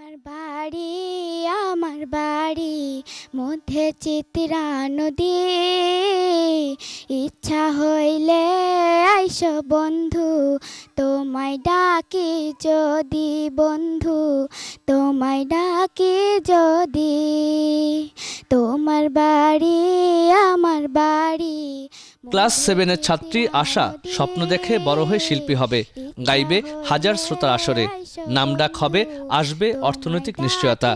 আমার বাড়ি মধ্যে চিত্রা নদী, ইচ্ছা হইলে আইসো বন্ধু, তোমায় ডাকি যদি বন্ধু, তোমায় ডাকি যদি। তোমার বাড়ি আমার বাড়ি। ক্লাস 7-এর ছাত্রী আশা স্বপ্ন দেখে বড় হয়ে শিল্পী হবে, গাইবে হাজার শ্রোতার আসরে, নামডাক হবে, আসবে অর্থনৈতিক নিশ্চয়তা।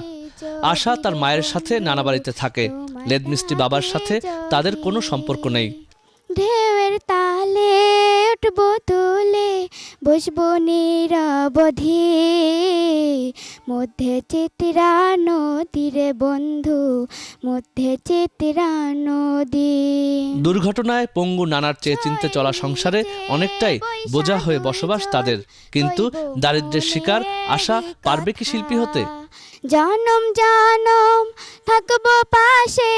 আশা তার মায়ের সাথে নানা বাড়িতে থাকে, লেদমিস্ত্রি বাবার সাথে তাদের কোনো সম্পর্ক নেই। ঢেউয়ের তালে উঠবো তুলে, বসবো নিরবধি, মধ্যে চিত্রা নদী রে বন্ধু, মধ্যে চিত্রা নদী। দুর্ঘটনায় পঙ্গু নানার চেয়ে চিনতে চলা সংসারে অনেকটাই বোঝা হয়ে বসবাস তাদের, কিন্তু দারিদ্র্যের শিকার আশা পারবে কি শিল্পী হতে? জনম জনম থাকবো পাশে,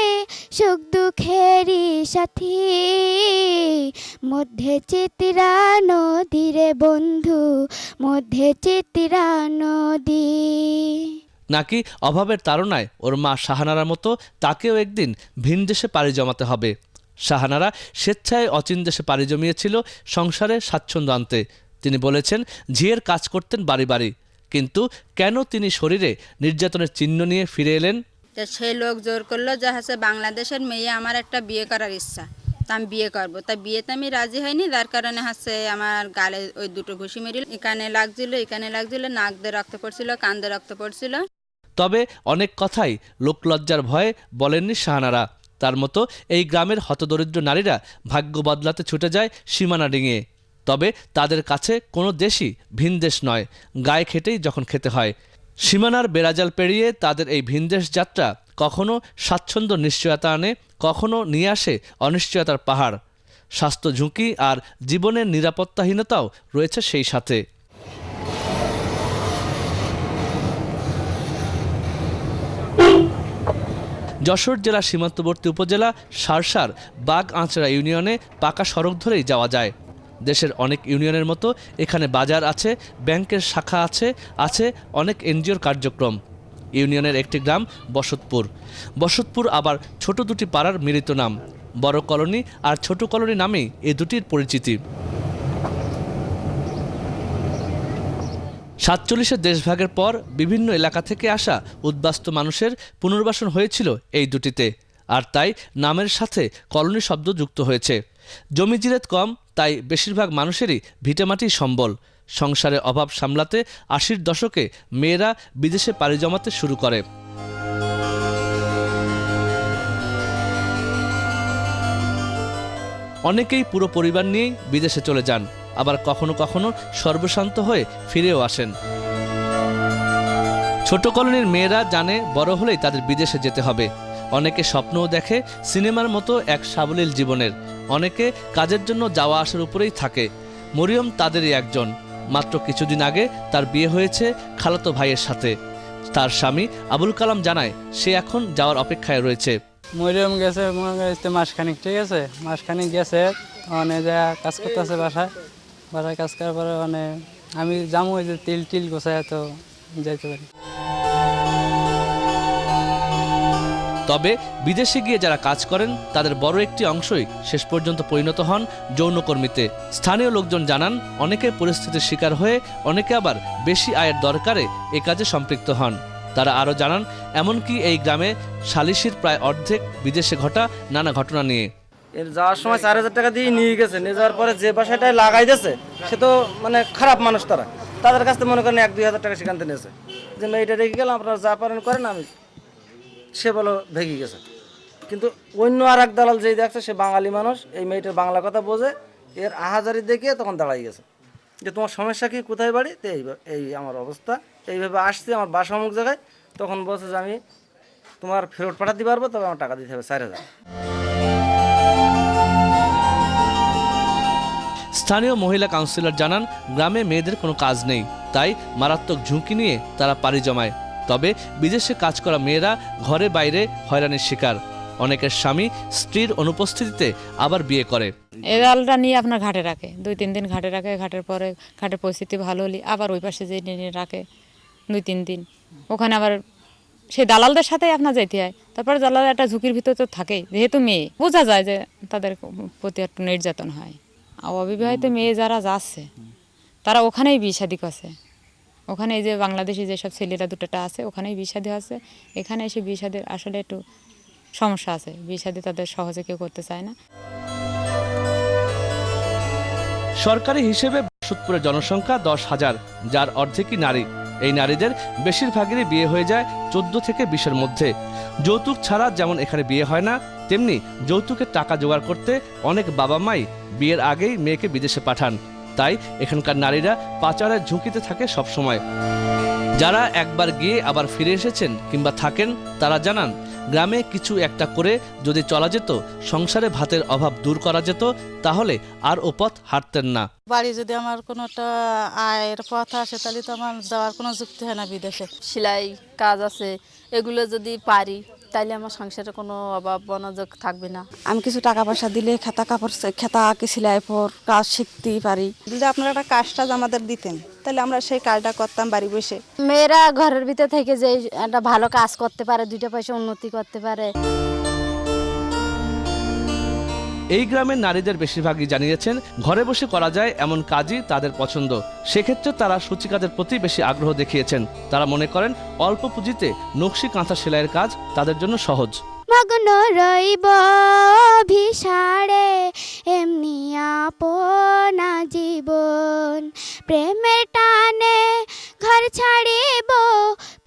সুখ দুঃখেরই সাথী, মধ্যে চিত্রা নদী রে বন্ধু, মধ্যে চিত্রা নদী। নাকি অভাবের তাড়নায় ওর মা শাহানারার মতো তাকেও একদিন ভিন দেশে পাড়ি জমাতে হবে? শাহানারা স্বেচ্ছায় অচিন দেশে পাড়ি জমিয়েছিল সংসারে স্বাচ্ছন্দ্য আনতে। তিনি বলেছেন ঝিয়ের কাজ করতেন বাড়ি বাড়ি, কিন্তু কেন তিনি শরীরে নির্যাতনের চিহ্ন নিয়ে ফিরে এলেন? সেই লোক জোর করলো যে হচ্ছে বাংলাদেশের মেয়ে আমার একটা বিয়ে করার ইচ্ছা, তা আমি বিয়ে করবো। তা বিয়েতে আমি রাজি হয়নি, যার কারণে হচ্ছে আমার গালে ওই দুটো ঘুষি মেরিল, এখানে লাগছিল, নাক দিয়ে রক্ত পড়ছিল, কান দিয়ে রক্ত পড়ছিল। তবে অনেক কথাই লোকলজ্জার ভয়ে বলেননি শাহানারা। তার মতো এই গ্রামের হতদরিদ্র নারীরা ভাগ্য বদলাতে ছুটে যায় সীমানা ডিঙিয়ে। তবে তাদের কাছে কোনো দেশই ভিনদেশ নয়, গায়ে খেটেই যখন খেতে হয়। সীমানার বেড়াজাল পেরিয়ে তাদের এই ভিনদেশ যাত্রা কখনো স্বাচ্ছন্দ্য নিশ্চয়তা আনে, কখনো নিয়ে আসে অনিশ্চয়তার পাহাড়। স্বাস্থ্য ঝুঁকি আর জীবনের নিরাপত্তাহীনতাও রয়েছে সেই সাথে। যশোর জেলার সীমান্তবর্তী উপজেলা সারসার বাগ আঁচড়া ইউনিয়নে পাকা সড়ক ধরেই যাওয়া যায়। দেশের অনেক ইউনিয়নের মতো এখানে বাজার আছে, ব্যাংকের শাখা আছে, আছে অনেক এনজিওর কার্যক্রম। ইউনিয়নের একটি গ্রাম বসতপুর। বসতপুর আবার ছোট দুটি পাড়ার মিলিত নাম। বড় কলোনি আর ছোট কলোনি নামেই এ দুটির পরিচিতি। 47-এর দেশভাগের পর বিভিন্ন এলাকা থেকে আসা উদ্বাস্তু মানুষের পুনর্বাসন হয়েছিল এই দুটিতে, আর তাই নামের সাথে কলোনি শব্দ যুক্ত হয়েছে। জমি জিরেত কম, তাই বেশিরভাগ মানুষেরই ভিটেমাটির সম্বল। সংসারে অভাব সামলাতে 80-র দশকে মেয়েরা বিদেশে পাড়ি জমাতে শুরু করে। অনেকেই পুরো পরিবার নিয়েই বিদেশে চলে যান, আবার কখনো কখনো সর্বশান্ত হয়ে ফিরেও আসেন। ছোট কলোনির মেয়েরা জানে বড় হলেই তাদের বিদেশে যেতে হবে। অনেকে স্বপ্নও দেখে সিনেমার মতো এক সাবলীল জীবনের, অনেকে কাজের জন্য যাওয়া আসার উপরেই থাকে। মরিয়ম তাদেরই একজন। মাত্র কিছুদিন আগে তার বিয়ে হয়েছে খালাতো ভাইয়ের সাথে। তার স্বামী আবুল কালাম জানায় সে এখন যাওয়ার অপেক্ষায় রয়েছে। মরিয়ম গেছে মাসখানিক, ঠিক আছে, মাসখানিক গেছে, মানে যা কাজ করতেছে বাসায় কাজ করার পরে মানে আমি যাবো, ওই যে তিল টিল গোছায় তো যাইতে পারি। তবে বিদেশে গিয়ে যারা কাজ করেন তাদের বড় একটি অংশই শেষ পর্যন্ত পরিণত হন যৌনকর্মীতে। স্থানীয় লোকজন জানান অনেকে পরিস্থিতির শিকার হয়ে, অনেকে আবার বেশি আয়ের দরকারে এ কাজে সম্পৃক্ত হন। তারা আরও জানান এমনকি এই গ্রামে সালিশির প্রায় অর্ধেক বিদেশে ঘটা নানা ঘটনা নিয়ে। যাওয়ার সময় 4000 টাকা দিয়ে নিয়ে গেছে, নিয়ে যাওয়ার পরে যে বাসাটায় লাগাই দিয়েছে সে তো মানে খারাপ মানুষ, তাদের কাছ থেকে মনে করেন 1-2 হাজার টাকা সেখান থেকে নিয়েছে, যে মেয়েটা রেখে গেলাম, আপনারা যা পারেন করেন, আমি সে বলো ভেঙে গেছে। কিন্তু অন্য আর এক দালাল যেই দেখছে সে বাঙালি মানুষ, এই মেয়েটার বাংলা কথা বোঝে, এর আহাজারি দেখিয়ে তখন দাঁড়াই গেছে যে তোমার সমস্যা কি, কোথায় বাড়ি, তো এই আমার অবস্থা, এইভাবে আসছে আমার বাসা অমুক জায়গায়। তখন বলছে যে আমি তোমার ফেরত পাঠাতে পারবো, তবে আমার টাকা দিতে হবে 4000। স্থানীয় মহিলা কাউন্সিলর জানান গ্রামে মেয়েদের কোনো কাজ নেই, তাই মারাত্মক ঝুঁকি নিয়ে তারা পাড়ি জমায়। তবে বিদেশে কাজ করা মেয়েরা ঘরে বাইরে হয়রানির শিকার। অনেকের স্বামী স্ত্রীর অনুপস্থিতিতে আবার বিয়ে করে। এই জালটা নিয়ে আপনার ঘাটে রাখে, 2-3 দিন ঘাটে রাখে, ঘাটের পরে ঘাটের পরিস্থিতি ভালো হলে আবার ওই পাশে যে নিয়ে রাখে, 2-3 দিন। ওখানে আবার সেই দালালদের সাথে আপনার যেতে হয়। তারপরে দালাল একটা ঝুঁকির ভিতর তো থাকেই, যেহেতু মেয়ে বোঝা যায় যে তাদের প্রতি একটু নির্যাতন হয়। আর অবিবাহিত মেয়ে যারা যাচ্ছে তারা ওখানেই বিয়ে শাদী করছে। ওখানে এই যে বাংলাদেশি যেসব ছেলেরা দুটোটা আছে ওখানেই বিয়ে শাদী আছে। এখানে এসে বিয়ে শাদীর আসলে একটু সমস্যা আছে, বিয়ে শাদী তাদের সহজে কেউ করতে চায় না। সরকারি হিসেবে বসতপুরের জনসংখ্যা 10,000, যার অর্ধেকই নারী। এই নারীদের বেশিরভাগেরই বিয়ে হয়ে যায় 14 থেকে 20-এর মধ্যে। যৌতুক ছাড়া যেমন এখানে বিয়ে হয় না, তেমনি যৌতুকের টাকা জোগাড় করতে অনেক বাবা মাই বিয়ের আগেই মেয়েকে বিদেশে পাঠান। তাই এখানকার নারীরা পাচারের ঝুঁকিতে থাকে সবসময়। যারা একবার গিয়ে আবার ফিরে এসেছেন কিংবা থাকেন তারা জানান, গ্রামে কিছু একটা করে যদি চলা যেত, সংসারে ভাতের অভাব দূর করা যেত, তাহলে আর ও পথ হাঁটতেন না। বাড়ি যদি আমার কোনো একটা আয়ের পথ আসে তাহলে তো আমার যাওয়ার কোনো যুক্তি হয় না বিদেশে। সেলাই কাজ আছে, এগুলো যদি পারি তাইলে আমার সংসারে কোনো অভাব অনাযোগ থাকবে না। আমি কিছু টাকা পয়সা দিলে খেতা আঁকি সেলাই পর কাজ শিখতেই পারি। যদি আপনারা একটা কাজটা আমাদের দিতেন তাহলে আমরা সেই কাজটা করতাম বাড়ি বসে। মেয়েরা ঘরের ভিতর থেকে যে একটা ভালো কাজ করতে পারে, 2টা পয়সা উন্নতি করতে পারে। এই গ্রামের নারীদের বেশিরভাগই জানিয়েছেন ঘরে বসে করা যায় এমন কাজই তাদের পছন্দ। সেক্ষেত্রে তারা সূচিকাদের প্রতি বেশি আগ্রহ দেখিয়েছেন। তারা মনে করেন অল্প পুঁজিতে নকশি কাঁথা সেলাইয়ের কাজ তাদের জন্য সহজ। মগ্ন রইব ভিসারে এমনি আপনা জীবন, প্রেমের টানে ঘর ছাড়িব,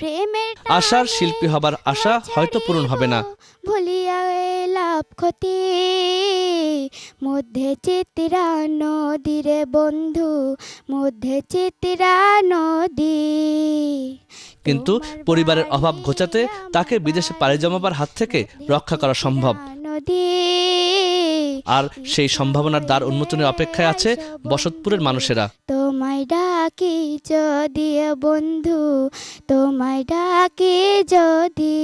প্রেমের আশার শিল্পী হবার আশা হয়তো পূরণ হবে না। ভুলিয়া লাভ ক্ষতি, মধ্যে চিত্রা নদী রে বন্ধু, মধ্যে চিত্রা নদী। কিন্তু পরিবারের অভাব ঘোচাতে তাকে বিদেশে পাড়ি জমাবার হাত থেকে রক্ষা করা সম্ভব। আর সেই সম্ভাবনার দ্বার উন্মোচনের অপেক্ষায় আছে বসতপুরের মানুষেরা। তোমায় ডাকি যদি বন্ধু, তোমায় ডাকি যদি।